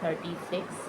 36،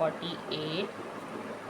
48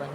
1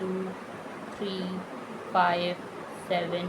2، 3، 5، 7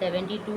72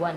1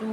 2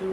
2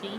3۔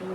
2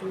2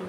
2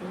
2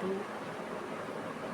2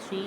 3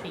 3۔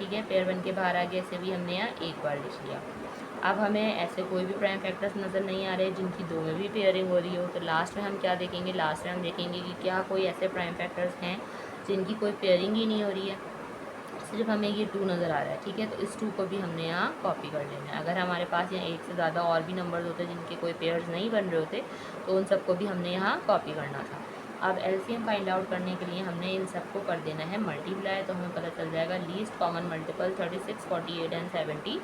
ठीक है, पेयर बन के बाहर आ गया, ऐसे भी हमने यहाँ एक बार लिख लिया। अब हमें ऐसे कोई भी प्राइम फैक्टर्स नज़र नहीं आ रहे जिनकी दो में भी पेयरिंग हो रही हो, तो लास्ट में हम क्या देखेंगे, लास्ट में हम देखेंगे कि क्या कोई ऐसे प्राइम फैक्टर्स हैं जिनकी कोई पेयरिंग ही नहीं हो रही है, सिर्फ हमें ये 2 नज़र आ रहा है। ठीक है, तो इस 2 को भी हमने यहाँ कॉपी कर लेना है। अगर हमारे पास यहाँ एक से ज़्यादा और भी नंबर्स होते जिनके कोई पेयर्स नहीं बन रहे होते तो उन सबको भी हमने यहाँ कॉपी करना था। अब एलसीएम फाइंड आउट करने के लिए हमने इन सबको कर देना है मल्टीप्लाई, तो हमें पता चल जाएगा लीस्ट कॉमन मल्टीपल 36, 48 एंड 72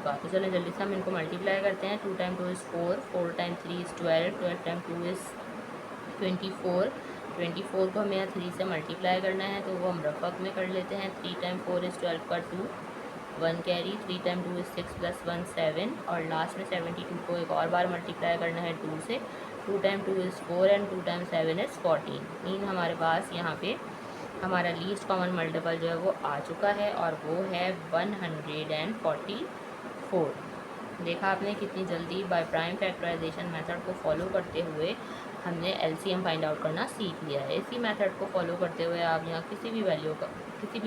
का। तो चलें जल्दी से हम इनको मल्टीप्लाई करते हैं। 2 time 2 is 4, 4 time 3 is 12, 12 time 2 is 24, 24 को हमें यहाँ 3 से मल्टीप्लाई करना है, तो वो हम रफक में कर लेते हैं। 3 टाइम 4 इज़ 12 का 2, 1 कैरी, 3 टाइम 2 इज़ 6 प्लस 1 7, और लास्ट में 72 को एक और बार मल्टीप्लाई करना है 2 से। 2 time 2 is 4 and 2 time 7 is 14। Mean हमारे पास यहाँ पे हमारा लीस्ट कॉमन मल्टीपल जो है वो आ चुका है, और वो है 144। देखा आपने कितनी जल्दी बाय प्राइम फैक्टराइजेशन मेथड को फॉलो करते हुए हमने एलसीएम फाइंड आउट करना सीख लिया है। इसी मेथड को फॉलो करते हुए आप यहाँ किसी भी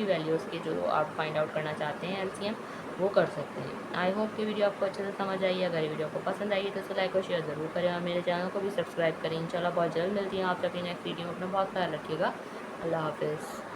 वैल्यूज़ के जो आप फाइंड आउट करना चाहते हैं एलसीएम, वो कर सकते हैं। आई होप कि वीडियो आपको अच्छे से समझ आई है। अगर वीडियो को पसंद आई है तो इसे लाइक और शेयर ज़रूर करें, और मेरे चैनल को भी सब्सक्राइब करें। इंशाल्लाह बहुत जल्द मिलती हैं आपसे अपनी नेक्स्ट वीडियो में। अपना बहुत ख्याल रखिएगा। अल्लाह हाफिज़।